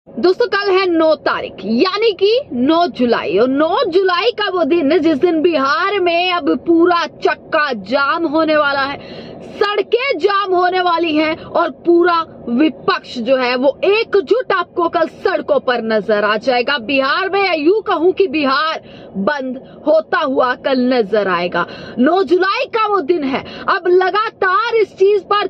दोस्तों कल है 9 तारीख यानी कि 9 जुलाई और 9 जुलाई का वो दिन है जिस दिन बिहार में अब पूरा चक्का जाम होने वाला है, सड़कें जाम होने वाली हैं और पूरा विपक्ष जो है वो एकजुट आपको कल सड़कों पर नजर आ जाएगा। बिहार में या यूं कहूं कि बिहार बंद होता हुआ कल नजर आएगा। 9 जुलाई का वो दिन है। अब लगातार इस चीज पर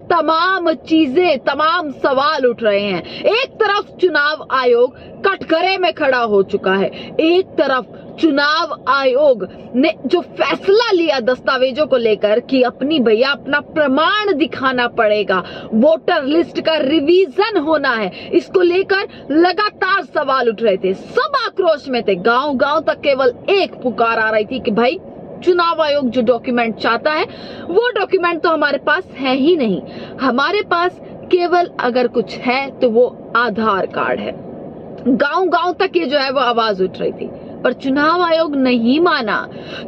तमाम सवाल उठ रहे हैं। एक तरफ चुनाव आयोग कटघरे में खड़ा हो चुका है, एक तरफ चुनाव आयोग ने जो फैसला लिया दस्तावेजों को लेकर कि अपना प्रमाण दिखाना पड़ेगा, वोटर लिस्ट का रिवीजन होना है, इसको लेकर लगातार सवाल उठ रहे थे। सब आक्रोश में थे। गांव-गांव तक केवल एक पुकार आ रही थी कि भाई चुनाव आयोग जो डॉक्यूमेंट चाहता है वो डॉक्यूमेंट तो हमारे पास है ही नहीं, हमारे पास केवल अगर कुछ है तो वो आधार कार्ड है। गांव-गांव तक ये जो है वो आवाज उठ रही थी, पर चुनाव आयोग नहीं माना।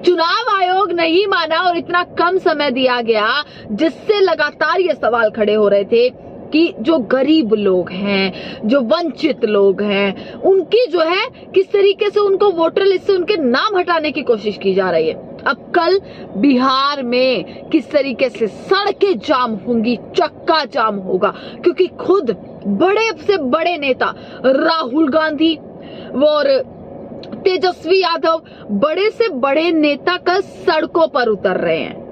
चुनाव आयोग नहीं माना और इतना कम समय दिया गया जिससे लगातार ये सवाल खड़े हो रहे थे कि जो गरीब लोग हैं, जो वंचित लोग हैं, उनकी जो है किस तरीके से उनको वोटर लिस्ट से उनके नाम हटाने की कोशिश की जा रही है। अब कल बिहार में किस तरीके से सड़कें जाम होंगी, चक्का जाम होगा, क्योंकि खुद बड़े से बड़े नेता राहुल गांधी और तेजस्वी यादव, बड़े से बड़े नेता कल सड़कों पर उतर रहे हैं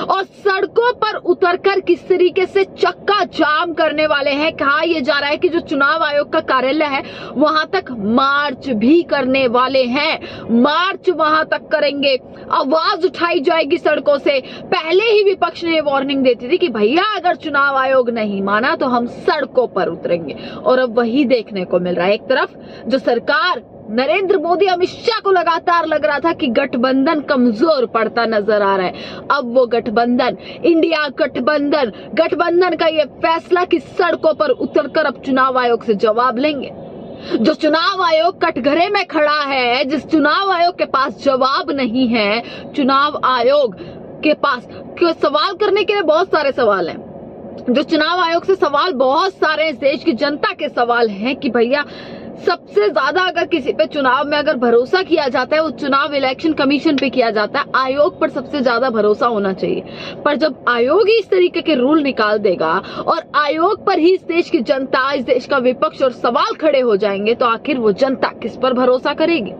और सड़कों पर उतरकर किस तरीके से चक्का जाम करने वाले हैं। कहा यह जा रहा है कि जो चुनाव आयोग का कार्यालय है वहां तक मार्च भी करने वाले हैं, मार्च वहां तक करेंगे, आवाज उठाई जाएगी सड़कों से। पहले ही विपक्ष ने वार्निंग देती थी कि भैया अगर चुनाव आयोग नहीं माना तो हम सड़कों पर उतरेंगे, और अब वही देखने को मिल रहा है। एक तरफ जो सरकार नरेंद्र मोदी अमित शाह को लगातार लग रहा था कि गठबंधन कमजोर पड़ता नजर आ रहा है, अब वो गठबंधन, इंडिया गठबंधन का ये फैसला कि सड़कों पर उतरकर अब चुनाव आयोग से जवाब लेंगे। जो चुनाव आयोग कटघरे में खड़ा है, जिस चुनाव आयोग के पास जवाब नहीं है, चुनाव आयोग के पास सवाल करने के लिए बहुत सारे सवाल हैं। जो चुनाव आयोग से सवाल बहुत सारे इस देश की जनता के सवाल हैं कि भैया सबसे ज्यादा अगर किसी पे चुनाव में अगर भरोसा किया जाता है वो चुनाव इलेक्शन कमीशन पे किया जाता है, आयोग पर सबसे ज्यादा भरोसा होना चाहिए। पर जब आयोग ही इस तरीके के रूल निकाल देगा और आयोग पर ही इस देश की जनता, इस देश का विपक्ष और सवाल खड़े हो जाएंगे तो आखिर वो जनता किस पर भरोसा करेगी।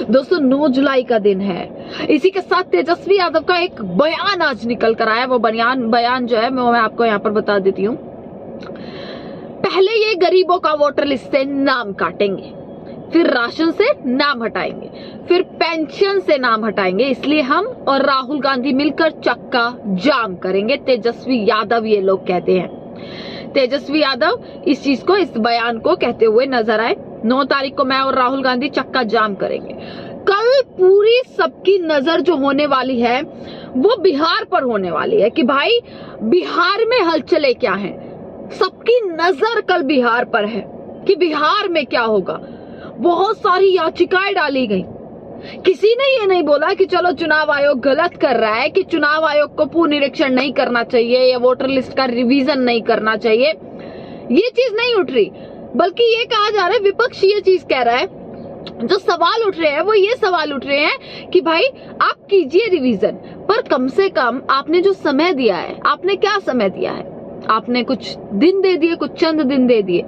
दोस्तों 9 जुलाई का दिन है। इसी के साथ तेजस्वी यादव का एक बयान आज निकल कर आया। वो बयान जो है मैं आपको यहाँ पर बता देती हूँ। पहले ये गरीबों का वोटर लिस्ट से नाम काटेंगे, फिर राशन से नाम हटाएंगे, फिर पेंशन से नाम हटाएंगे, इसलिए हम और राहुल गांधी मिलकर चक्का जाम करेंगे, तेजस्वी यादव ये लोग कहते हैं। तेजस्वी यादव इस चीज को, इस बयान को कहते हुए नजर आए। 9 तारीख को मैं और राहुल गांधी चक्का जाम करेंगे। कल पूरी सबकी नजर जो होने वाली है वो बिहार पर होने वाली है कि भाई बिहार में हलचलें क्या हैं। सबकी नजर कल बिहार पर है कि बिहार में क्या होगा। बहुत सारी याचिकाएं डाली गई। किसी ने ये नहीं बोला कि चलो चुनाव आयोग गलत कर रहा है, कि चुनाव आयोग को पुनरीक्षण नहीं करना चाहिए या वोटर लिस्ट का रिवीजन नहीं करना चाहिए। ये चीज नहीं उठ रही, बल्कि ये कहा जा रहा है, विपक्ष ये चीज कह रहा है, जो सवाल उठ रहे हैं वो ये सवाल उठ रहे हैं कि भाई आप कीजिए रिवीजन, पर कम से कम आपने जो समय दिया है, आपने क्या समय दिया है? आपने कुछ दिन दे दिए, कुछ चंद दिन दे दिए,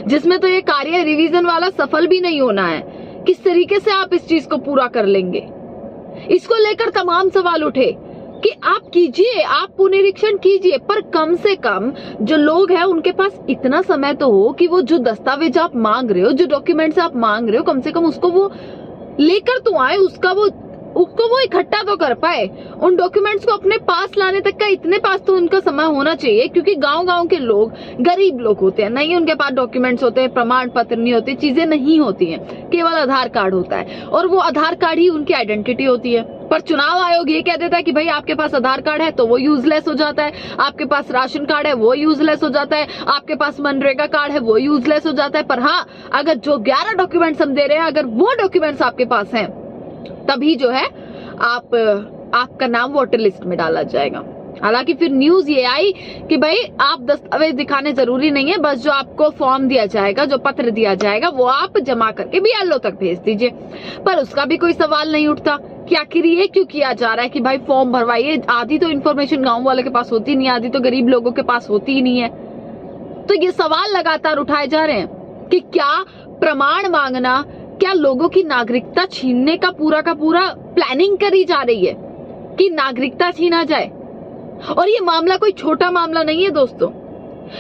जिसमें तो ये कार्य रिवीजन वाला सफल भी नहीं होना है। किस तरीके से आप इस चीज को पूरा कर लेंगे? इसको लेकर तमाम सवाल उठे कि आप कीजिए, आप पुनरीक्षण कीजिए, पर कम से कम जो लोग हैं उनके पास इतना समय तो हो कि वो जो दस्तावेज आप मांग रहे हो, जो डॉक्यूमेंट्स आप मांग रहे हो, कम से कम उसको वो लेकर तो आए, उसको वो इकट्ठा तो कर पाए। उन डॉक्यूमेंट्स को अपने पास लाने तक का इतने पास तो उनका समय होना चाहिए, क्योंकि गांव-गांव के लोग गरीब लोग होते हैं, नहीं उनके पास डॉक्यूमेंट्स होते हैं, प्रमाण पत्र नहीं होते, चीजें नहीं होती हैं, केवल आधार कार्ड होता है और वो आधार कार्ड ही उनकी आइडेंटिटी होती है। पर चुनाव आयोग ये कह देता है कि भाई आपके पास आधार कार्ड है तो वो यूजलेस हो जाता है, आपके पास राशन कार्ड है वो यूजलेस हो जाता है, आपके पास मनरेगा कार्ड है वो यूजलेस हो जाता है। पर हाँ, अगर जो 11 डॉक्यूमेंट्स हम दे रहे हैं, अगर वो डॉक्यूमेंट्स आपके पास हैं, तभी जो है आपका नाम वोटर लिस्ट में डाला जाएगा। हालांकि फिर न्यूज ये आई कि भाई आप दस्तावेज दिखाने जरूरी नहीं है, बस जो आपको फॉर्म दिया जाएगा, जो पत्र दिया जाएगा वो आप जमा करके BLO तक भेज दीजिए। पर उसका भी कोई सवाल नहीं उठता कि आखिर ये क्यों किया जा रहा है कि भाई फॉर्म भरवाइए। आधी तो इन्फॉर्मेशन गाँव वाले के पास होती नहीं, आधी तो गरीब लोगों के पास होती ही नहीं है। तो ये सवाल लगातार उठाए जा रहे हैं कि क्या प्रमाण मांगना, क्या लोगों की नागरिकता छीनने का पूरा प्लानिंग करी जा रही है कि नागरिकता छीना जाए। और ये मामला कोई छोटा मामला नहीं है दोस्तों,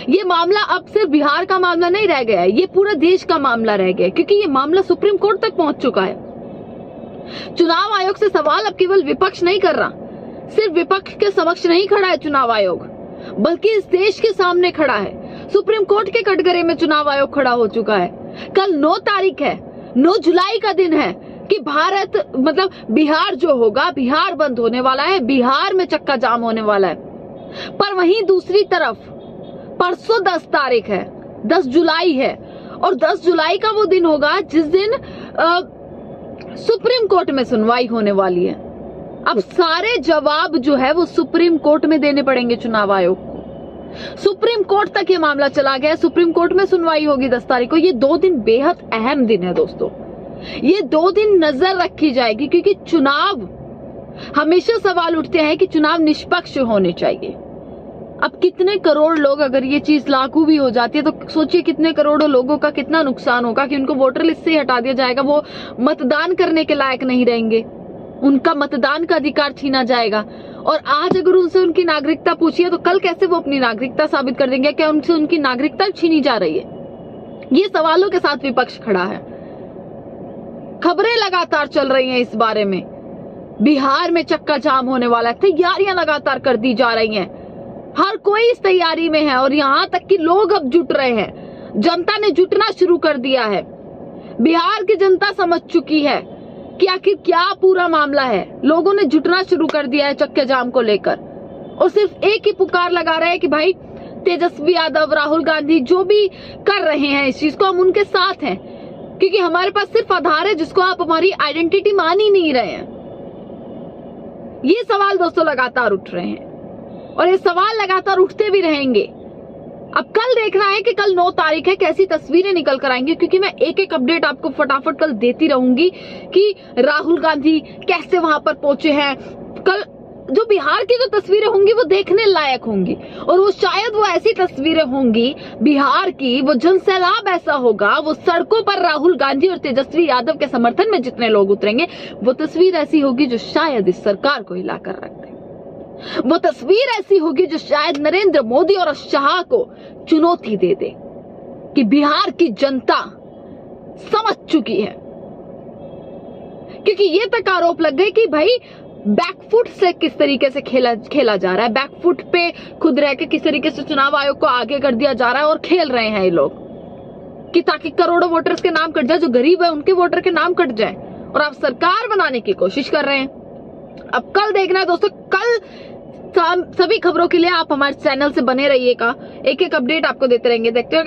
ये मामला अब सिर्फ बिहार का मामला नहीं रह गया है, ये पूरा देश का मामला रह गया है, क्योंकि ये मामला सुप्रीम कोर्ट तक पहुंच चुका है। चुनाव आयोग से सवाल अब केवल विपक्ष नहीं कर रहा, सिर्फ विपक्ष के समक्ष नहीं खड़ा है चुनाव आयोग, बल्कि इस देश के सामने खड़ा है। सुप्रीम कोर्ट के कटघरे में चुनाव आयोग खड़ा हो चुका है। कल 9 तारीख है, 9 जुलाई का दिन है कि भारत मतलब बिहार जो होगा, बिहार बंद होने वाला है, बिहार में चक्का जाम होने वाला है। पर वहीं दूसरी तरफ परसों 10 तारीख है, 10 जुलाई है, और 10 जुलाई का वो दिन होगा जिस दिन सुप्रीम कोर्ट में सुनवाई होने वाली है। अब सारे जवाब जो है वो सुप्रीम कोर्ट में देने पड़ेंगे चुनाव आयोग को। सुप्रीम कोर्ट तक ये मामला चला गया, सुप्रीम कोर्ट में सुनवाई होगी 10 तारीख को। ये 2 दिन बेहद अहम दिन है दोस्तों, ये 2 दिन नजर रखी जाएगी, क्योंकि चुनाव हमेशा सवाल उठते हैं कि चुनाव निष्पक्ष होने चाहिए। अब कितने करोड़ लोग, अगर ये चीज लागू भी हो जाती है तो सोचिए कितने करोड़ों लोगों का कितना नुकसान होगा कि उनको वोटर लिस्ट से हटा दिया जाएगा, वो मतदान करने के लायक नहीं रहेंगे, उनका मतदान का अधिकार छीना जाएगा। और आज अगर उनसे उनकी नागरिकता पूछिए तो कल कैसे वो अपनी नागरिकता साबित कर देंगे? क्या उनसे उनकी नागरिकता छीनी जा रही है? ये सवालों के साथ विपक्ष खड़ा है। खबरें लगातार चल रही हैं इस बारे में, बिहार में चक्का जाम होने वाला है, तैयारियां लगातार कर दी जा रही हैं, हर कोई इस तैयारी में है, और यहां तक कि लोग अब जुट रहे हैं, जनता ने जुटना शुरू कर दिया है। बिहार की जनता समझ चुकी है कि आखिर क्या पूरा मामला है, लोगों ने जुटना शुरू कर दिया है चक्के जाम को लेकर, और सिर्फ एक ही पुकार लगा रहे हैं कि भाई तेजस्वी यादव, राहुल गांधी जो भी कर रहे हैं इस चीज को, हम उनके साथ हैं, क्योंकि हमारे पास सिर्फ आधार है जिसको आप हमारी आइडेंटिटी मान ही नहीं रहे हैं। ये सवाल दोस्तों लगातार उठ रहे हैं, और ये सवाल लगातार उठते भी रहेंगे। अब कल देखना है कि कल 9 तारीख है, कैसी तस्वीरें निकल कर आएंगी, क्योंकि मैं एक एक अपडेट आपको फटाफट कल देती रहूंगी कि राहुल गांधी कैसे वहां पर पहुंचे हैं। कल जो बिहार की जो तस्वीरें होंगी वो देखने लायक होंगी, और वो शायद वो ऐसी तस्वीरें होंगी बिहार की, वो जनसैलाब ऐसा होगा, वो सड़कों पर राहुल गांधी और तेजस्वी यादव के समर्थन में जितने लोग उतरेंगे, वो तस्वीर ऐसी होगी जो शायद इस सरकार को हिलाकर रख दे। वो तस्वीर ऐसी होगी जो शायद नरेंद्र मोदी और शाह को चुनौती दे दे कि बिहार की जनता समझ चुकी है। क्योंकि ये तक आरोप लग गए कि भाई बैकफुट से किस तरीके से खेला जा रहा है, बैकफुट पे खुद रह के किस तरीके से चुनाव आयोग को आगे कर दिया जा रहा है, और खेल रहे हैं ये लोग कि ताकि करोड़ों वोटर्स के नाम कट जाए, जो गरीब है उनके वोटर के नाम कट जाए, और आप सरकार बनाने की कोशिश कर रहे हैं। अब कल देखना है दोस्तों, कल सभी खबरों के लिए आप हमारे चैनल से बने रहिएगा, एक एक अपडेट आपको देते रहेंगे। देखते रहिएगा।